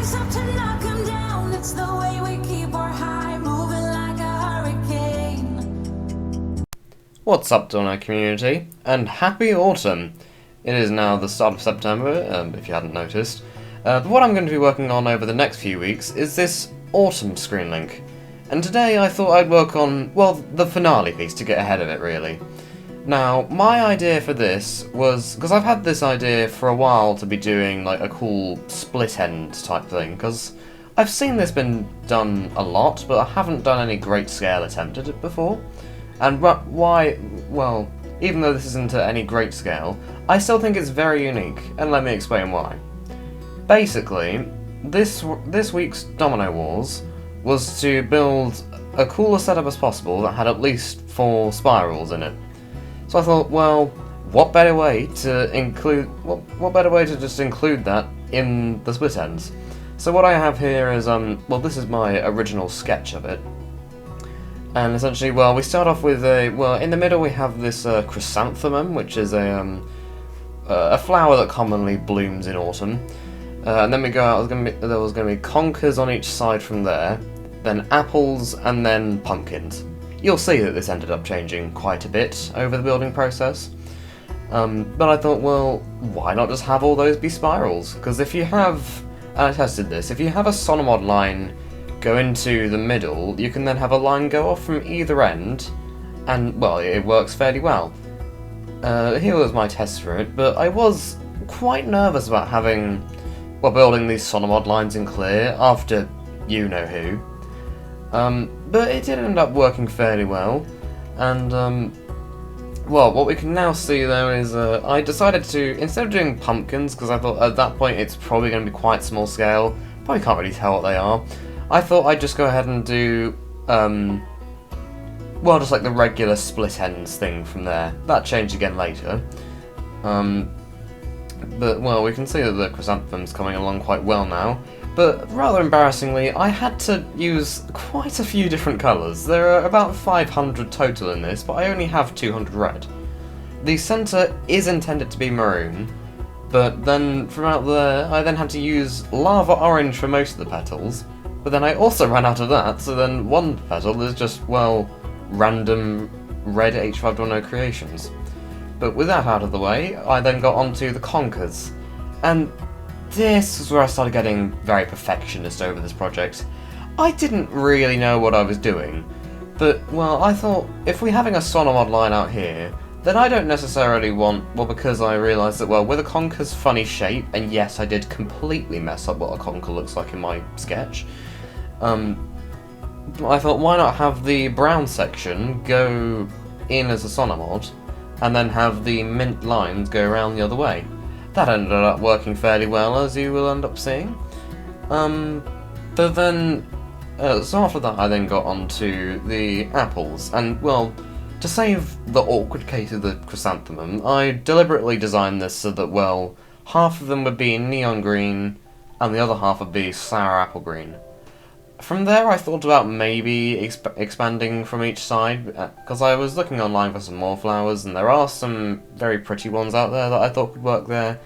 rise up to knock 'em down. It's the way we keep our high, moving like a hurricane. What's up, Domino community, and happy autumn! It is now the start of September, if you hadn't noticed. But what I'm going to be working on over the next few weeks is this autumn Screenlink. And today I thought I'd work on, well, the finale piece to get ahead of it, really. Now, my idea for this was, because I've had this idea for a while to be doing like a cool split end type thing, because I've seen this been done a lot, but I haven't done any great scale attempt at it before. And why, well, even though this isn't at any great scale, I still think it's very unique, and let me explain why. Basically, this week's Domino Wars was to build a cooler setup as possible that had at least 4 spirals in it. So I thought, well, what better way to just include that in the split ends? So what I have here is, well, this is my original sketch of it. And essentially, well, we start off with in the middle we have this chrysanthemum, which is a flower that commonly blooms in autumn. And then we go out, there was going to be conkers on each side from there, then apples, and then pumpkins. You'll see that this ended up changing quite a bit over the building process. But I thought, well, why not just have all those be spirals? Because if you have, and I tested this, if you have a sonomod line go into the middle, you can then have a line go off from either end, and, well, it works fairly well. Here was my test for it, but I was quite nervous about building these sonomod lines in clear after you-know-who. But it did end up working fairly well, and, well, what we can now see though is, I decided to, instead of doing pumpkins, because I thought at that point it's probably going to be quite small scale, probably can't really tell what they are, I thought I'd just go ahead and do, well, just like the regular split ends thing from there. That changed again later. But, well, we can see that the chrysanthemum's coming along quite well now. But, rather embarrassingly, I had to use quite a few different colours. There are about 500 total in this, but I only have 200 red. The centre is intended to be maroon, but then from out there, I then had to use lava orange for most of the petals. But then I also ran out of that, so then one petal is just, well, random red H5 domino creations. But with that out of the way, I then got onto the conkers. And this is where I started getting very perfectionist over this project. I didn't really know what I was doing, but, well, I thought, if we're having a sonomod line out here, then I don't necessarily want, well, because I realised that, well, with a conker's funny shape, and yes, I did completely mess up what a conker looks like in my sketch, I thought, why not have the brown section go in as a sonomod, and then have the mint lines go around the other way. That ended up working fairly well, as you will end up seeing. But then, so after that I then got onto the apples, and, well, to save the awkward case of the chrysanthemum, I deliberately designed this so that, well, half of them would be neon green, and the other half would be sour apple green. From there I thought about maybe expanding from each side, because I was looking online for some more flowers, and there are some very pretty ones out there that I thought could work there.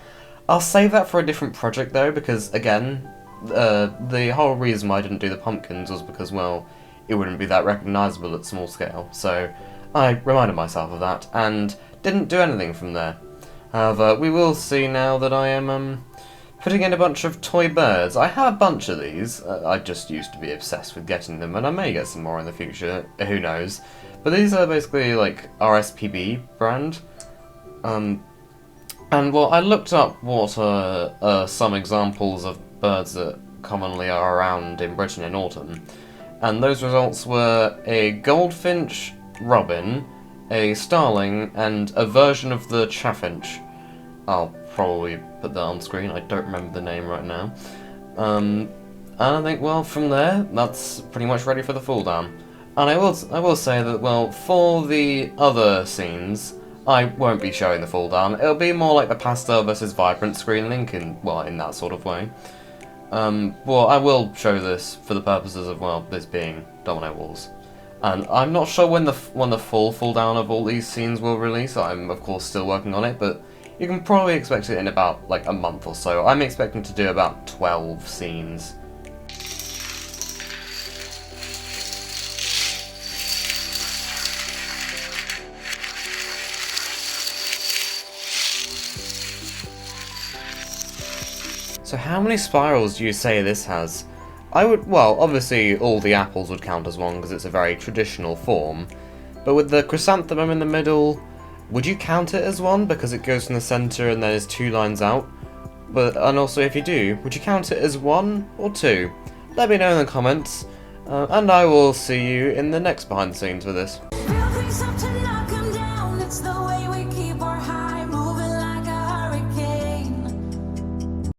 I'll save that for a different project though, because again, the whole reason why I didn't do the pumpkins was because, well, it wouldn't be that recognisable at small scale, so I reminded myself of that, and didn't do anything from there. However, we will see now that I am, putting in a bunch of toy birds. I have a bunch of these. I just used to be obsessed with getting them, and I may get some more in the future, who knows. But these are basically like RSPB brand. And well, I looked up what are some examples of birds that commonly are around in Britain in autumn. And those results were a goldfinch, robin, a starling, and a version of the chaffinch. I'll probably put that on screen, I don't remember the name right now. And I think, well, from there, that's pretty much ready for the fall down. And I will say that, well, for the other scenes, I won't be showing the fall down. It'll be more like the pastel versus vibrant Screenlink in that sort of way. Well, I will show this for the purposes of, well, this being Domino Wars. And I'm not sure when the full fall down of all these scenes will release. I'm, of course, still working on it, but you can probably expect it in about like a month or so. I'm expecting to do about 12 scenes. So how many spirals do you say this has? Well, obviously all the apples would count as one because it's a very traditional form, but with the chrysanthemum in the middle, would you count it as one because it goes from the centre and there's 2 lines out? And also if you do, would you count it as 1 or 2? Let me know in the comments, and I will see you in the next behind the scenes for this. Real things up to